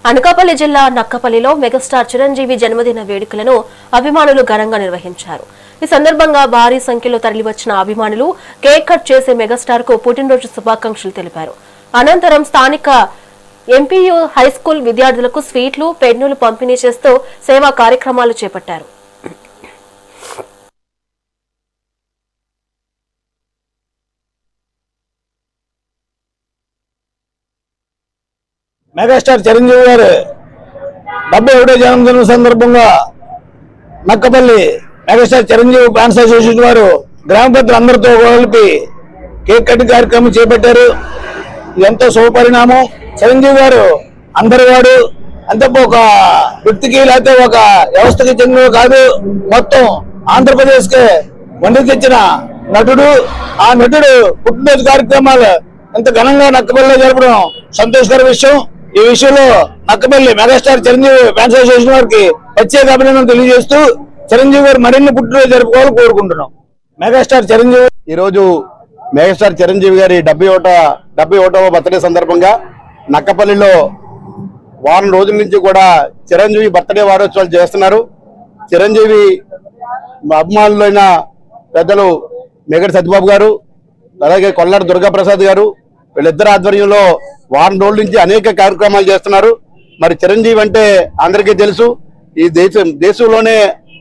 అనకాపల్లి జిల్లా నక్కపల్లిలో మెగాస్టార్ చిరంజీవి జన్మదిన వేడుకలను అభిమానులు ఘనంగా నిర్వహించారు. ఈ సందర్భంగా భారీ సంఖ్యలో తరలివచ్చిన అభిమానులు కేక్ కట్ చేసి మెగాస్టార్ కు పుట్టినరోజు శుభాకాంక్షలు తెలిపారు. అనంతరం స్థానిక ఎంపీయూ హైస్కూల్ విద్యార్థులకు స్వీట్లు, పెన్నులు పంపిణీ చేస్తూ సేవా కార్యక్రమాలు చేపట్టారు. మెగాస్టార్ చిరంజీవి గారు 71వ జన్మదిన సందర్భంగా Nakkapalli megastar Chiranjeevi fans association వారు గ్రామ పెద్దలందరితో కలిపి కేక్ కటింగ్ కార్యక్రమం చేపట్టారు. ఎంతో శుభపరిణామం. చిరంజీవి గారు అందరి వాడు, అంతే ఒక వ్యక్తికి లేకపోతే ఒక వ్యవస్థకి చెందిన కాదు, మొత్తం ఆంధ్రప్రదేశ్ కి వండి తెచ్చిన నటుడు. ఆ నటుడు పుట్టినరోజు కార్యక్రమాలు ఎంత ఘనంగా నక్కపల్లిలో జరపడం సంతోషకర విషయం. ఈ విషయంలో Nakkapalli megastar Chiranjeevi fans association వారికి ప్రత్యేక అభినందనలు తెలియజేస్తూ చిరంజీవి గారు మరిన్ని పుట్టినరోజు జరుపుకోవాలని కోరుకుంటున్నాం. మెగాస్టార్ చిరంజీవి ఈరోజు మెగాస్టార్ చిరంజీవి గారి 71వ బర్త్డే సందర్భంగా నక్కపల్లిలో వారం రోజుల నుంచి కూడా చిరంజీవి బర్త్డే వారోత్సవాలు చేస్తున్నారు. చిరంజీవి అభిమానులైన పెద్దలు మేగడి సత్యబాబు గారు, అలాగే కొల్లాడి దుర్గాప్రసాద్ గారు, వీళ్ళిద్దరు ఆధ్వర్యంలో వారం రోజుల నుంచి అనేక కార్యక్రమాలు చేస్తున్నారు. మరి చిరంజీవి అంటే అందరికీ తెలుసు, ఈ దేశంలోనే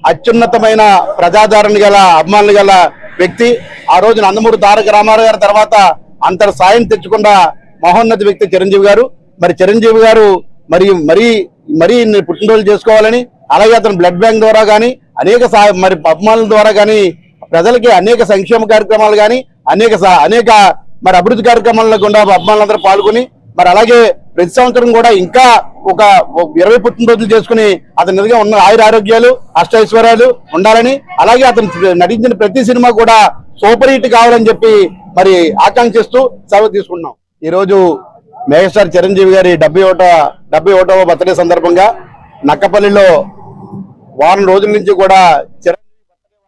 అత్యున్నతమైన ప్రజాదరణ గల అభిమానులు గల వ్యక్తి. ఆ రోజు నందమూరి తారక రామారావు గారి తర్వాత అంతటి సాయం తెచ్చుకున్న మహోన్నత వ్యక్తి చిరంజీవి గారు. మరి చిరంజీవి గారు మరి పుట్టినరోజు చేసుకోవాలని, అలాగే అతను బ్లడ్ బ్యాంక్ ద్వారా కానీ అనేక మరి అభిమానుల ద్వారా కానీ ప్రజలకి అనేక సంక్షేమ కార్యక్రమాలు కానీ అనేక మరి అభివృద్ధి కార్యక్రమాల్లో కూడా అభిమానులందరూ పాల్గొని మరి అలాగే ప్రతి సంవత్సరం కూడా ఇంకా ఒక 20 పుట్టినరోజులు చేసుకుని అతని ఎదురుగా ఉన్న ఆయుర ఆరోగ్యాలు, అష్టైశ్వర్యాలు ఉండాలని, అలాగే అతను నటించిన ప్రతి సినిమా కూడా సూపర్ హిట్ కావాలని చెప్పి మరి ఆకాంక్షిస్తూ సెలవు తీసుకున్నాం. ఈరోజు మెగాస్టార్ చిరంజీవి గారి 71వ బర్త్డే సందర్భంగా నక్కపల్లిలో వారం రోజుల నుంచి కూడా